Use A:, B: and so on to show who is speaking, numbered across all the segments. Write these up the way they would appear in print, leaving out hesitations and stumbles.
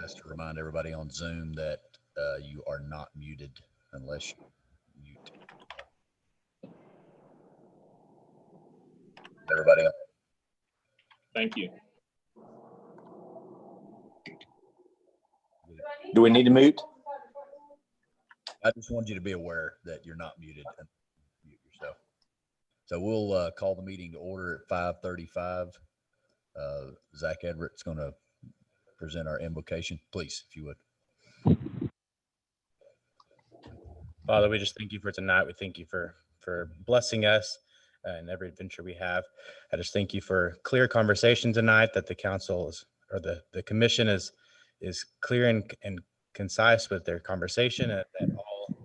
A: Has to remind everybody on Zoom that you are not muted unless you mute. Everybody.
B: Thank you.
C: Do we need to mute?
A: I just wanted you to be aware that you're not muted and mute yourself. So we'll call the meeting to order at 5:35. Zach Everett's going to present our invocation. Please, if you would.
D: Father, we just thank you for tonight. We thank you for blessing us in every adventure we have. I just thank you for clear conversation tonight, that the council is, or the commission is clear and concise with their conversation, and that all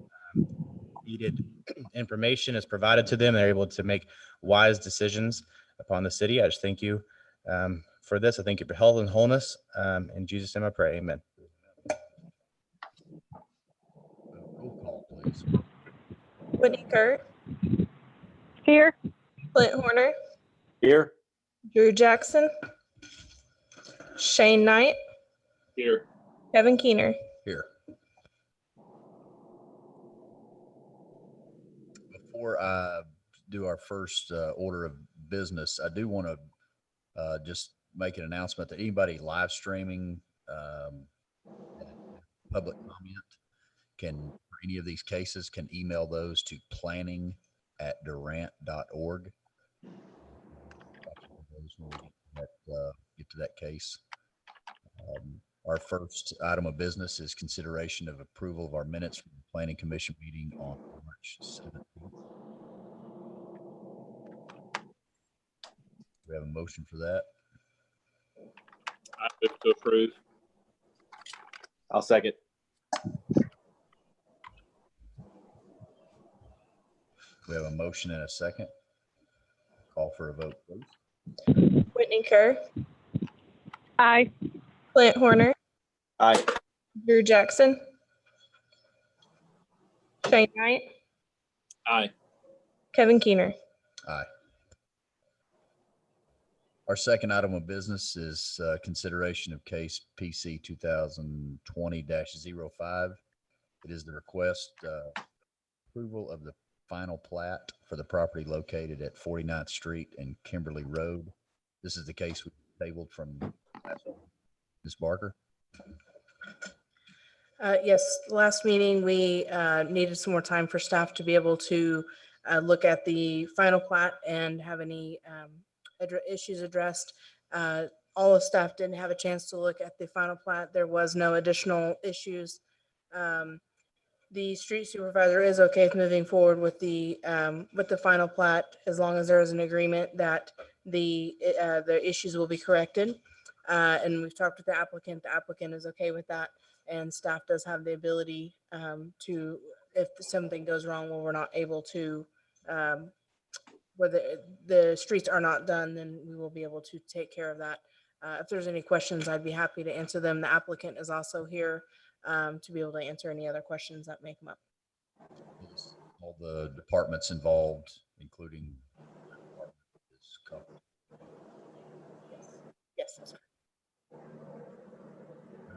D: needed information is provided to them. They're able to make wise decisions upon the city. I just thank you for this. I thank you for health and wholeness. In Jesus' name I pray, amen.
A: Roll call, please.
E: Whitney Kurt,
F: Here.
E: Clint Horner,
C: Here.
E: Drew Jackson, Shane Knight,
B: Here.
E: Kevin Keener.
A: Here. Before I do our first order of business, I do want to just make an announcement that anybody live streaming public comment can, for any of these cases, can email those to planning@durant.org. Get to that case. Our first item of business is consideration of approval of our minutes from the Planning Commission meeting on March 17th. We have a motion for that.
B: I move to approve.
C: I'll second.
A: We have a motion and a second. Call for a vote, please.
E: Whitney Kerr,
F: Aye.
E: Clint Horner,
C: Aye.
E: Drew Jackson, Shane Knight,
B: Aye.
E: Kevin Keener.
A: Aye. Our second item of business is consideration of case PC 2020-05. It is the request approval of the final plat for the property located at 49th Street and Kimberly Road. This is the case we tabled from Ms. Barker.
E: Yes, last meeting, we needed some more time for staff to be able to look at the final plat and have any issues addressed. All of staff didn't have a chance to look at the final plat. There was no additional issues. The street supervisor is okay with moving forward with the final plat, as long as there is an agreement that the issues will be corrected. And we've talked with the applicant. The applicant is okay with that, and staff does have the ability to, if something goes wrong where we're not able to, where the streets are not done, then we will be able to take care of that. If there's any questions, I'd be happy to answer them. The applicant is also here to be able to answer any other questions that may come up.
A: All the departments involved, including is covered.
E: Yes, that's correct.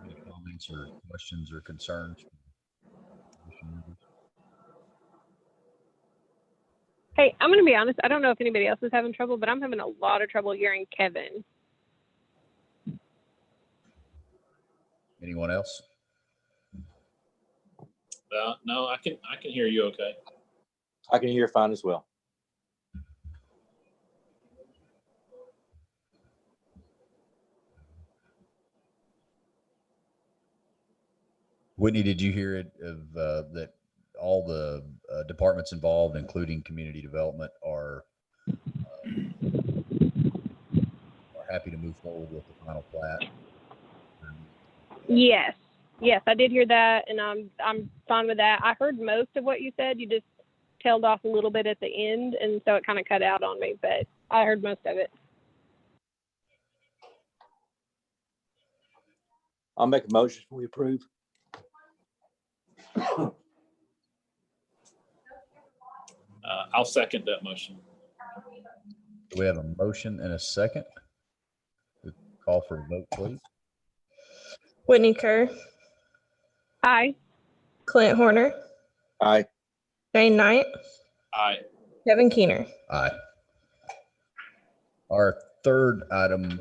A: Any comments or questions or concerns?
F: Hey, I'm going to be honest. I don't know if anybody else is having trouble, but I'm having a lot of trouble hearing Kevin.
A: Anyone else?
B: No, I can hear you okay.
C: I can hear fine as well.
A: Whitney, did you hear it of that all the departments involved, including community development, are happy to move forward with the final plat?
F: Yes. Yes, I did hear that, and I'm fine with that. I heard most of what you said. You just tailed off a little bit at the end, and so it kind of cut out on me, but I heard most of it.
C: I'll make a motion. We approve.
B: I'll second that motion.
A: We have a motion and a second. Call for a vote, please.
E: Whitney Kerr,
F: Aye.
E: Clint Horner,
C: Aye.
E: Shane Knight,
B: Aye.
E: Kevin Keener.
A: Aye. Our third item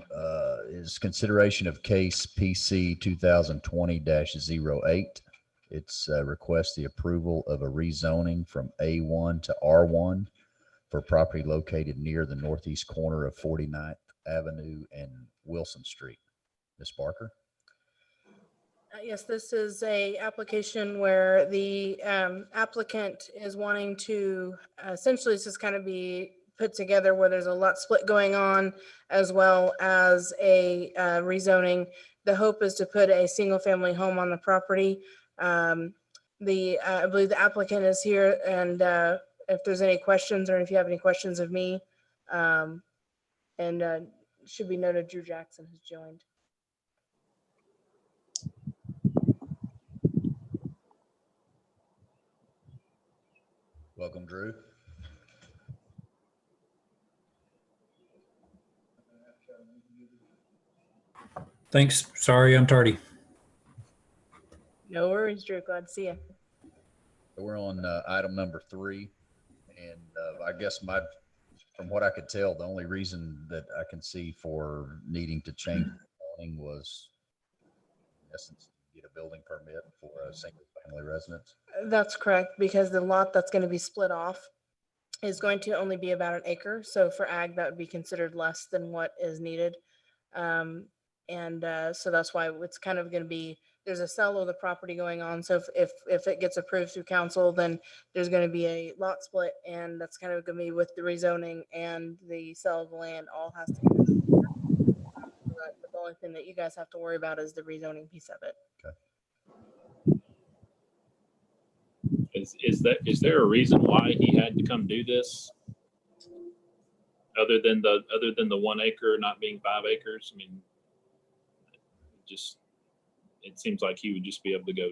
A: is consideration of case PC 2020-08. It's request the approval of a rezoning from A1 to R1 for property located near the northeast corner of 49th Avenue and Wilson Street. Ms. Barker?
E: Yes, this is a application where the applicant is wanting to, essentially it's just kind of be put together where there's a lot split going on as well as a rezoning. The hope is to put a single family home on the property. I believe the applicant is here, and if there's any questions or if you have any questions of me, should be noted Drew Jackson has joined.
A: Welcome, Drew.
G: Thanks. Sorry, I'm tardy.
E: No worries, Drew. Glad to see you.
A: We're on item number 3. And I guess from what I could tell, the only reason that I can see for needing to change the zoning was, in essence, get a building permit for a single family residence.
E: That's correct, because the lot that's going to be split off is going to only be about an acre. So for ag, that would be considered less than what is needed. So that's why it's kind of going to be, there's a sale of the property going on. So if it gets approved through council, then there's going to be a lot split, and that's kind of going to be with the rezoning and the sale of the land all has to go together. But the only thing that you guys have to worry about is the rezoning piece of it.
B: Is there a reason why he had to come do this? Other than the 1 acre not being 5 acres? I mean, it seems like he would just be able to go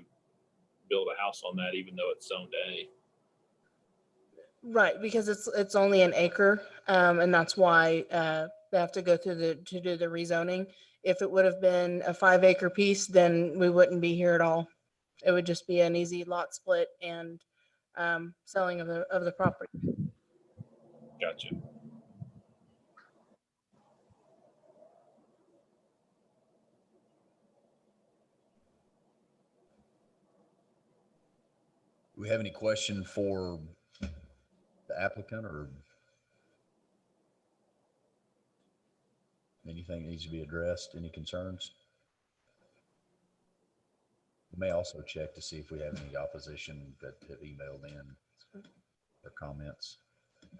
B: build a house on that, even though it's zoned A.
E: Right, because it's only an acre, and that's why they have to go through to do the rezoning. If it would have been a 5 acre piece, then we wouldn't be here at all. It would just be an easy lot split and selling of the property.
B: Gotcha.
A: Do we have any question for the applicant or anything that needs to be addressed? Any concerns? We may also check to see if we have any opposition that have emailed in or comments,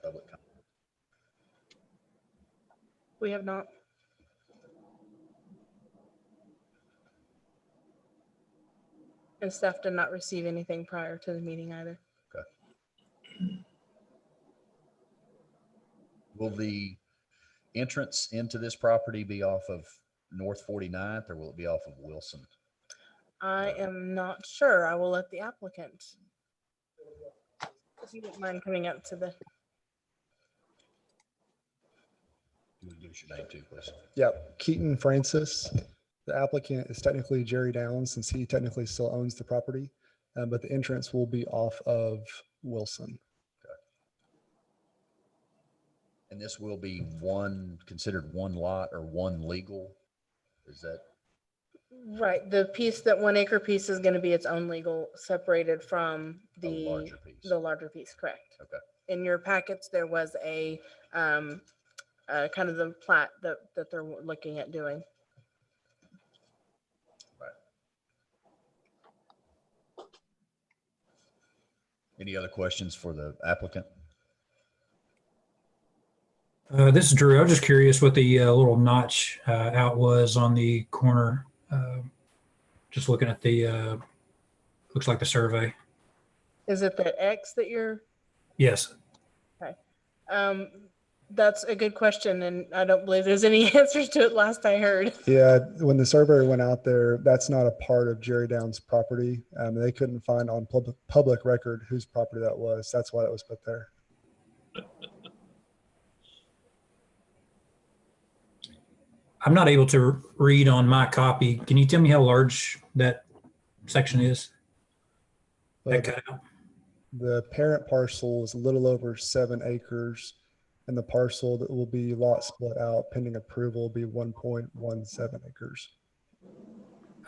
A: public comments.
E: We have not. And staff did not receive anything prior to the meeting either.
A: Will the entrance into this property be off of North 49th or will it be off of Wilson?
E: I am not sure. I will let the applicant. If you wouldn't mind coming up to the,
A: Give us your name too, please.
H: Yep, Keaton Francis. The applicant is technically Jerry Downs since he technically still owns the property, but the entrance will be off of Wilson.
A: And this will be considered one lot or one legal? Is that?
E: right, the piece, that 1 acre piece is going to be its own legal, separated from
A: A larger piece.
E: the larger piece, correct.
A: Okay.
E: In your packets, there was a kind of the plat that they're looking at doing.
A: Right. Any other questions for the applicant?
G: This is Drew. I was just curious what the little notch out was on the corner. Just looking at the, looks like the survey.
E: Is it the X that you're?
G: Yes.
E: That's a good question, and I don't believe there's any answers to it last I heard.
H: Yeah, when the surveyor went out there, that's not a part of Jerry Downs' property. They couldn't find on public record whose property that was. That's why it was put there.
G: I'm not able to read on my copy. Can you tell me how large that section is? That
H: The,
G: cutout?
H: the parent parcel is a little over 7 acres, and the parcel that will be lot split out pending approval will be 1.17 acres.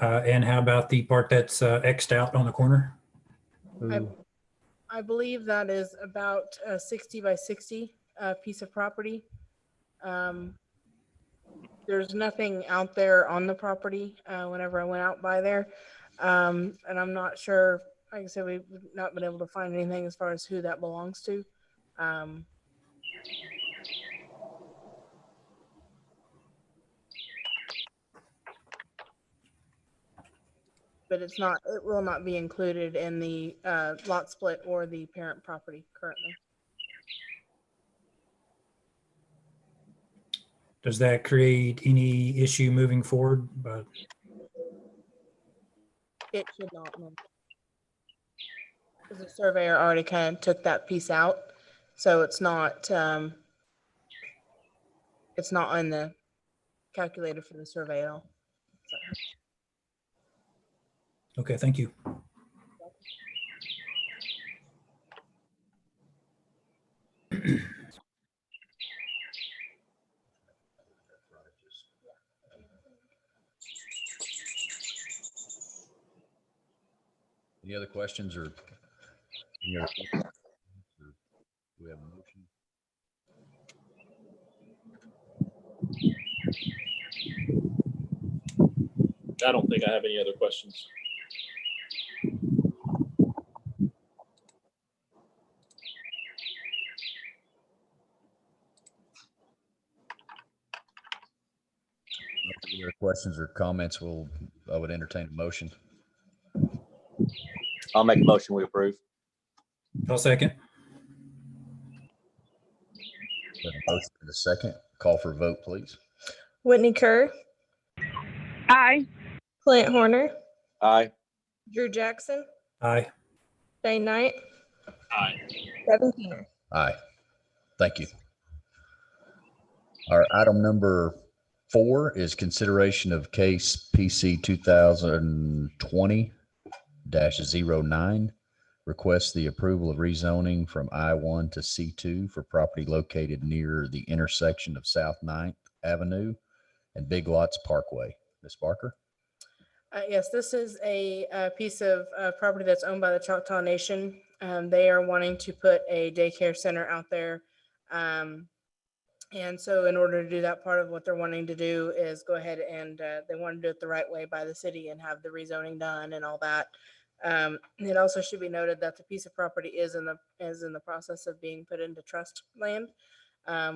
G: And how about the part that's X'd out on the corner?
H: Ooh,
E: I believe that is about a 60 by 60 piece of property. There's nothing out there on the property whenever I went out by there. And I'm not sure, like I said, we've not been able to find anything as far as who that belongs to. Um, but it's not, it will not be included in the lot split or the parent property currently.
G: Does that create any issue moving forward? But
E: It should not, no. Because the surveyor already kind of took that piece out, so it's not on the calculator for the survey at all.
G: okay, thank you.
A: Any other questions or? any other questions? Or do we have a motion?
B: I don't think I have any other questions.
A: Any other questions or comments? I would entertain a motion.
C: I'll make a motion, we approve.
G: I'll second.
A: We have a motion and a second. Call for a vote, please.
E: Whitney Kerr,
F: Aye.
E: Clint Horner,
C: Aye.
E: Drew Jackson,
G: Aye.
E: Dane Knight,
B: Aye.
E: Kevin Keener.
A: Aye. Thank you. Our item number 4 is consideration of case PC 2020-09. Requests the approval of rezoning from I-1 to C2 for property located near the intersection of South 9th Avenue and Big Lots Parkway. Ms. Barker?
E: Yes, this is a piece of property that's owned by the Choctaw Nation. They are wanting to put a daycare center out there. And so in order to do that, part of what they're wanting to do is go ahead and they want to do it the right way by the city and have the rezoning done and all that. It also should be noted that the piece of property is in the process of being put into trust land,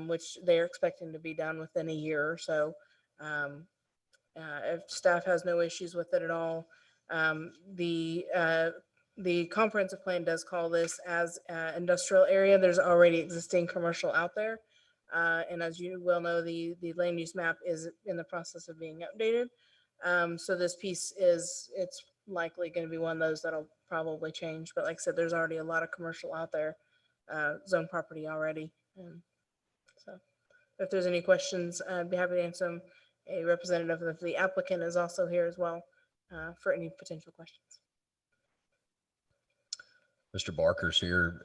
E: which they're expecting to be done within a year or so. If staff has no issues with it at all, the comprehensive plan does call this as industrial area. There's already existing commercial out there. And as you well know, the land use map is in the process of being updated. So this piece it's likely going to be one of those that'll probably change. But like I said, there's already a lot of commercial out there, zone property already. So if there's any questions, I'd be happy to answer them. A representative of the applicant is also here as well for any potential questions.
A: Mr. Barker's here.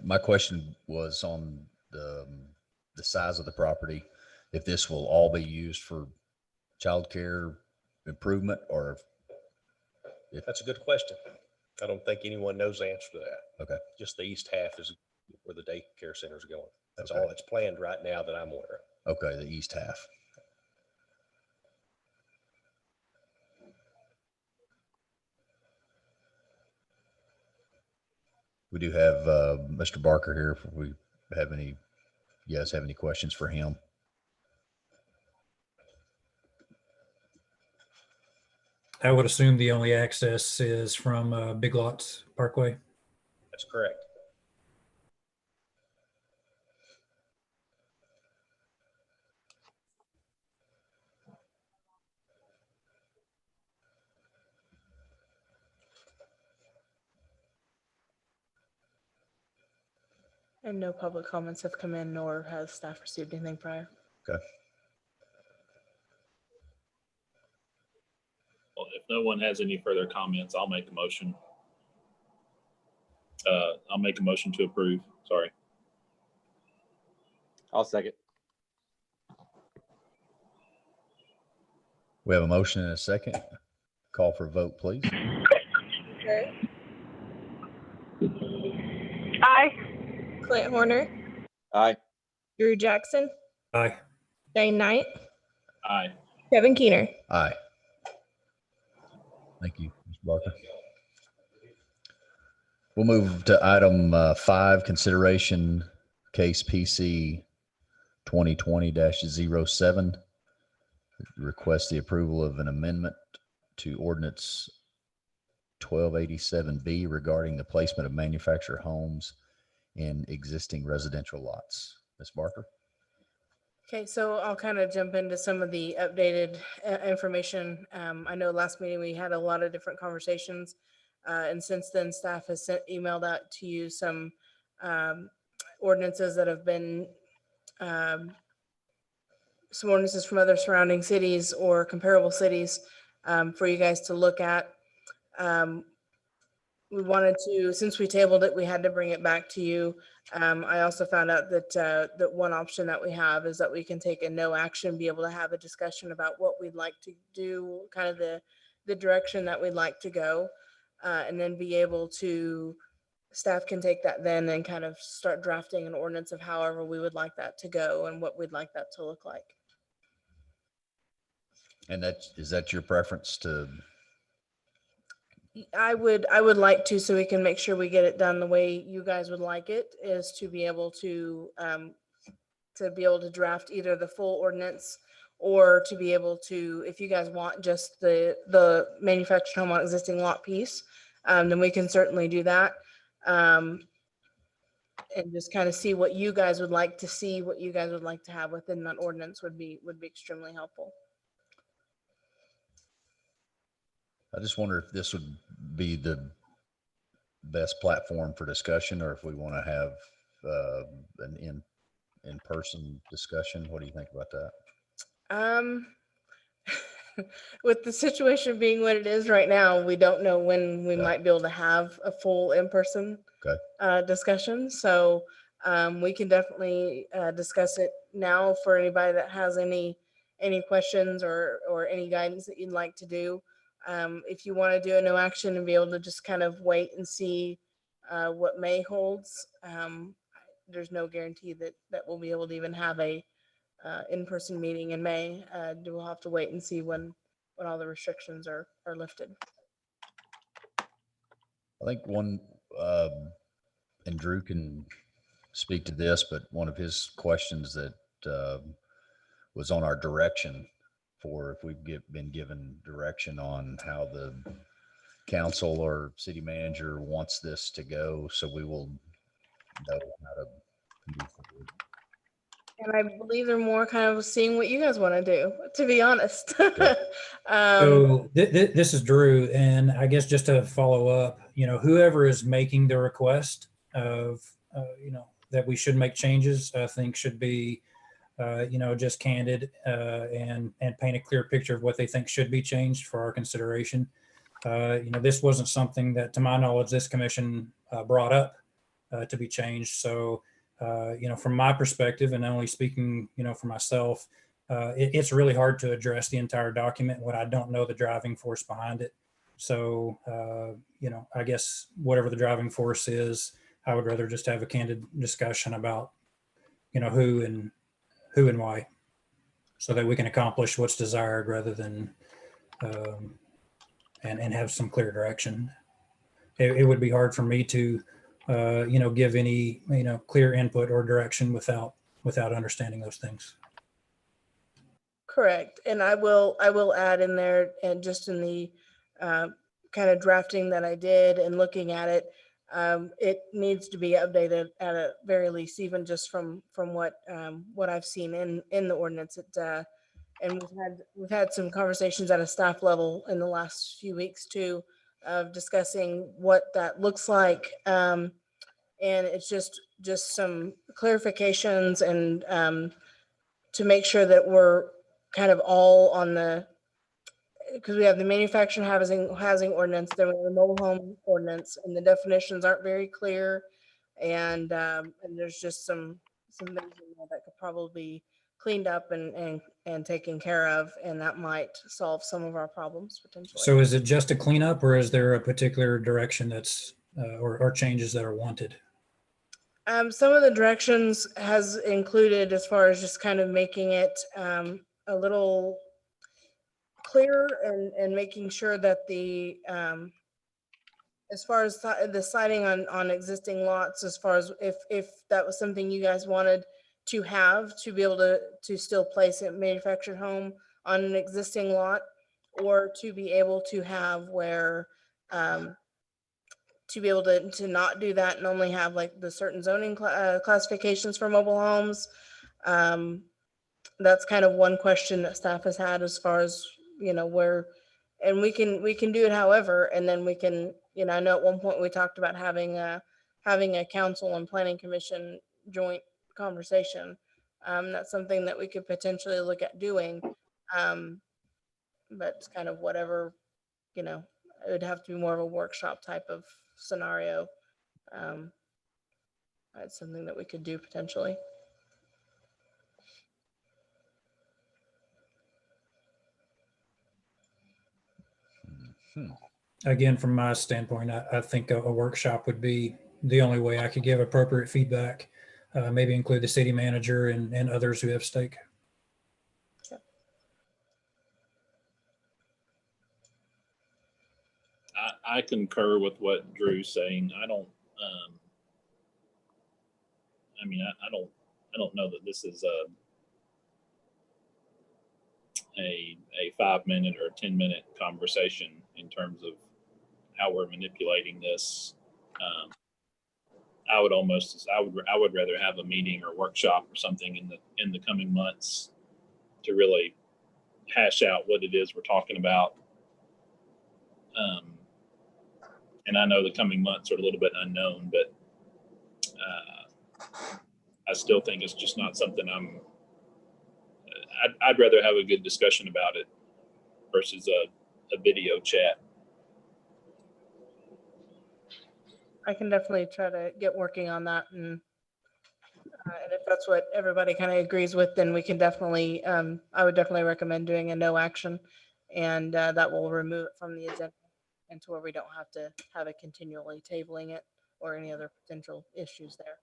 A: My question was on the size of the property. If this will all be used for childcare improvement or if,
I: That's a good question. I don't think anyone knows the answer to that.
A: okay,
I: Just the east half is where the daycare center is going. That's
A: Okay.
I: all that's planned right now that I'm aware of.
A: okay, the east half. We do have Mr. Barker here. If we have any, you guys have any questions for him?
G: I would assume the only access is from Big Lots Parkway.
I: That's correct.
E: And no public comments have come in, nor has staff received anything prior.
A: Okay.
B: Well, if no one has any further comments, I'll make a motion. I'll make a motion to approve. Sorry.
C: I'll second.
A: We have a motion and a second. Call for a vote, please.
E: Okay.
F: Aye.
E: Clint Horner,
C: Aye.
E: Drew Jackson,
G: Aye.
E: Dane Knight,
B: Aye.
E: Kevin Keener.
A: Aye. Thank you, Mr. Barker. We'll move to item 5, consideration case PC 2020-07. Request the approval of an amendment to ordinance 1287B regarding the placement of manufactured homes in existing residential lots. Ms. Barker?
E: Okay, so I'll kind of jump into some of the updated information. I know last meeting we had a lot of different conversations. And since then, staff has emailed out to you some ordinances that have been, some ordinances from other surrounding cities or comparable cities for you guys to look at. We wanted to, since we tabled it, we had to bring it back to you. I also found out that that one option that we have is that we can take a no action, be able to have a discussion about what we'd like to do, kind of the direction that we'd like to go, and then be able to, staff can take that then and kind of start drafting an ordinance of however we would like that to go and what we'd like that to look like.
A: And is that your preference to?
E: I would like to, so we can make sure we get it done the way you guys would like it, is to be able to draft either the full ordinance or to be able to, if you guys want just the manufactured home on existing lot piece, then we can certainly do that. And just kind of see what you guys would like to see, what you guys would like to have within that ordinance would be extremely helpful.
A: I just wonder if this would be the best platform for discussion, or if we want to have an in-person discussion. What do you think about that?
E: With the situation being what it is right now, we don't know when we
A: Yeah.
E: might be able to have a full in-person discussion. So we can definitely discuss it now for anybody that has any questions or any guidance that you'd like to do. If you want to do a no action and be able to just kind of wait and see what May holds, there's no guarantee that we'll be able to even have a in-person meeting in May. We'll have to wait and see when all the restrictions are lifted.
A: I think one, and Drew can speak to this, but one of his questions that was on our direction for if we've been given direction on how the council or city manager wants this to go, so we will know how to move forward.
E: And I believe they're more kind of seeing what you guys want to do, to be honest.
G: So this is Drew, and I guess just to follow up, whoever is making the request of, that we should make changes, I think should be, just candid and paint a clear picture of what they think should be changed for our consideration. This wasn't something that, to my knowledge, this commission brought up to be changed. So, from my perspective, and only speaking, for myself, it's really hard to address the entire document when I don't know the driving force behind it. So, I guess whatever the driving force is, I would rather just have a candid discussion about, who and why, so that we can accomplish what's desired rather than, and have some clear direction. It would be hard for me to, give any, clear input or direction without understanding those things.
E: Correct. And I will add in there, and just in the kind of drafting that I did and looking at it, it needs to be updated at a very least, even just from what I've seen in the ordinance. And we've had some conversations at a staff level in the last few weeks too, of discussing what that looks like. And it's just some clarifications and to make sure that we're kind of all on the, because we have the manufactured housing ordinance, then we have the mobile home ordinance, and the definitions aren't very clear. And there's just some things in there that could probably be cleaned up and taken care of, and that might solve some of our problems potentially.
G: So is it just a cleanup, or is there a particular direction that's, or changes that are wanted?
E: Some of the directions has included as far as just kind of making it a little clearer and making sure that the as far as the siding on existing lots, as far as if that was something you guys wanted to have to be able to still place a manufactured home on an existing lot, or to be able to have where to be able to not do that and only have like the certain zoning classifications for mobile homes. That's kind of one question that staff has had as far as, where, and we can do it however, and then we can, I know at one point we talked about having a council and planning commission joint conversation. That's something that we could potentially look at doing. But it's kind of whatever, it would have to be more of a workshop type of scenario. That's something that we could do potentially.
G: Again, from my standpoint, I think a workshop would be the only way I could give appropriate feedback. Maybe include the city manager and others who have stake.
B: I concur with what Drew's saying. I don't, I don't know that this is a 5-minute or 10-minute conversation in terms of how we're manipulating this. I would rather have a meeting or workshop or something in the coming months to really hash out what it is we're talking about. And I know the coming months are a little bit unknown, but I still think it's just not something I'd rather have a good discussion about it versus a video chat.
E: I can definitely try to get working on that, and if that's what everybody kind of agrees with, then we can definitely, I would definitely recommend doing a no action, and that will remove it from the agenda and to where we don't have to have it continually tabling it or any other potential issues there.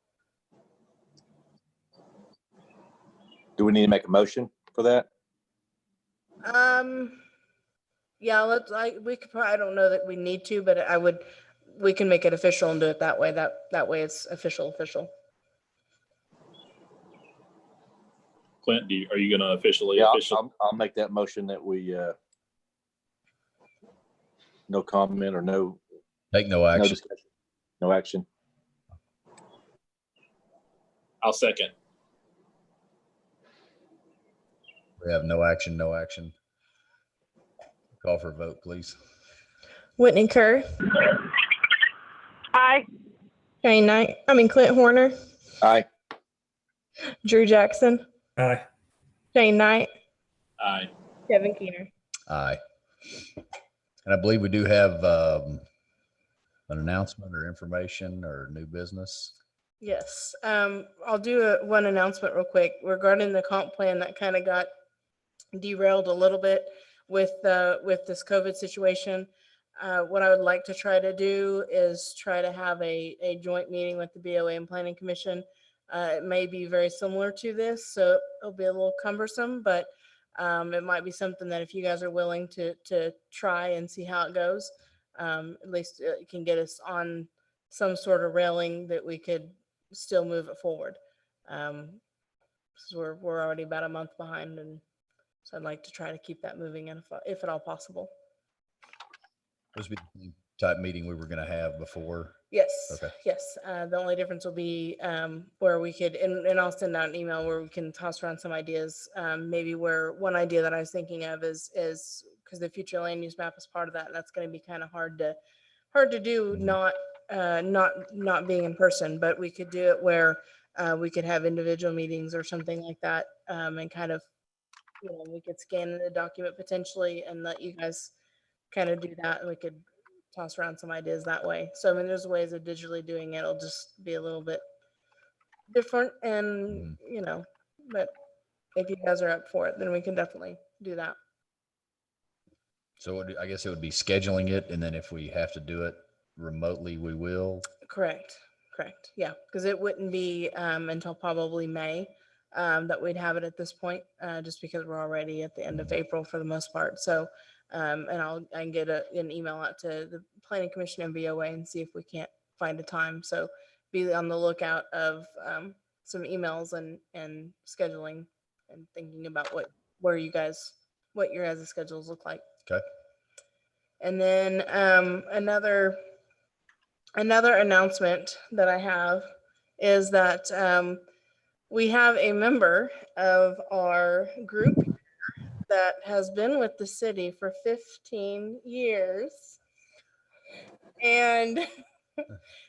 C: Do we need to make a motion for that?
E: Yeah, we could probably, I don't know that we need to, but we can make it official and do it that way. That way it's official.
B: Clint, are you going to officially?
C: Yeah, I'll make that motion that we, no comment or no
A: action.
C: discussion, no action.
B: I'll second.
A: We have no action. Call for a vote, please.
E: Whitney Kerr,
F: Aye.
E: Clint Horner,
C: Aye.
E: Drew Jackson,
G: Aye.
E: Shane Knight,
B: Aye.
E: Kevin Keener.
A: Aye. And I believe we do have an announcement or information or new business.
E: Yes. I'll do one announcement real quick regarding the comp plan that kind of got derailed a little bit with this COVID situation. What I would like to try to do is try to have a joint meeting with the BOA and Planning Commission. It may be very similar to this, so it'll be a little cumbersome, but it might be something that if you guys are willing to try and see how it goes, at least it can get us on some sort of railing that we could still move it forward. Because we're already about a month behind, and so I'd like to try to keep that moving if at all possible.
A: This would be the same type meeting we were going to have before.
E: Yes.
A: Okay.
E: Yes. The only difference will be where we could, and I'll send out an email where we can toss around some ideas. Maybe where one idea that I was thinking of is because the future land use map is part of that, and that's going to be kind of hard to do, not being in person, but we could do it where we could have individual meetings or something like that, and kind of we could scan the document potentially and let you guys kind of do that, and we could toss around some ideas that way. So I mean, there's ways of digitally doing it. It'll just be a little bit different, and but if you guys are up for it, then we can definitely do that.
A: So I guess it would be scheduling it, and then if we have to do it remotely, we will.
E: Correct. Yeah, because it wouldn't be until probably May that we'd have it at this point, just because we're already at the end of April for the most part. So, and I can get an email out to the Planning Commission and VOA and see if we can't find a time. So be on the lookout of some emails and scheduling and thinking about what your guys' schedules look like.
A: Okay.
E: And then another announcement that I have is that we have a member of our group that has been with the city for 15 years. And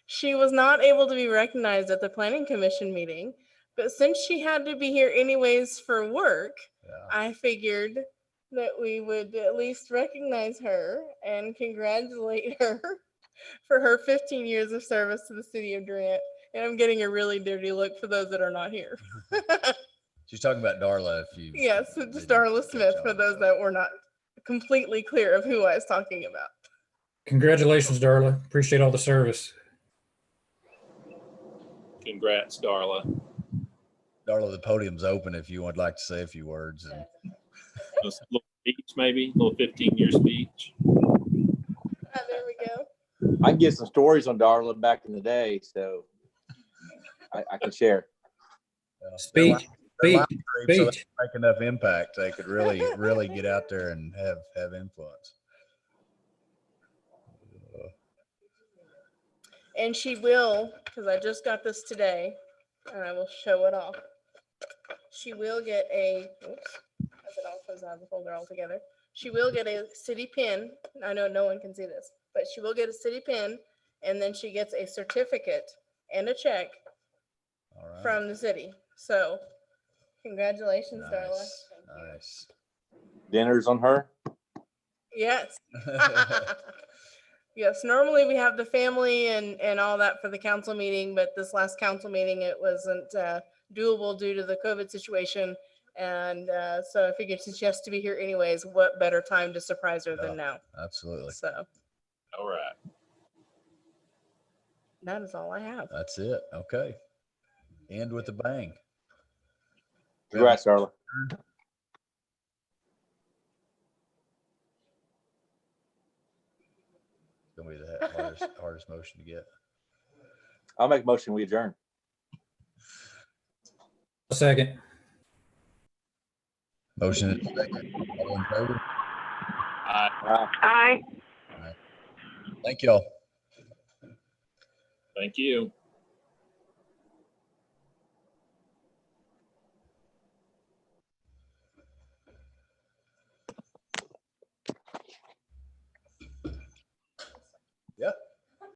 E: she was not able to be recognized at the Planning Commission meeting, but since she had to be here anyways for work, I figured that we would at least recognize her and congratulate her for her 15 years of service to the city of Durant. And I'm getting a really dirty look for those that are not here.
A: She's talking about Darla. If you
E: Yes, it's Darla Smith for those that were not completely clear of who I was talking about.
G: Congratulations, Darla. Appreciate all the service.
B: Congrats, Darla.
A: Darla, the podium's open if you would like to say a few words. And
B: A little speech, maybe, a little 15-year speech.
E: There we go.
C: I can get some stories on Darla back in the day, so I can share.
G: Speech.
A: they're live streamed, so they
G: Speech.
A: make enough impact. They could really get out there and have influence.
E: And she will, because I just got this today, and I will show it off. She will get oops, as it all comes out of the folder altogether. She will get a city pin. I know no one can see this, but she will get a city pin, and then she gets a certificate and a check
A: All right.
E: from the city. So, congratulations, Darla.
A: Nice.
C: Dinner's on her.
E: Yes. Yes, normally we have the family and all that for the council meeting, but this last council meeting, it wasn't doable due to the COVID situation. And so I figured since she has to be here anyways, what better time to surprise her than now?
A: Absolutely.
E: So
B: All right.
E: that is all I have.
A: That's it. Okay. End with a bang.
C: Congrats, Darla.
A: It's gonna be the hardest motion to get.
C: I'll make a motion, we adjourn.
G: A second.
A: Motion is second. All in favor?
F: Aye.
A: Thank y'all.
B: Thank you.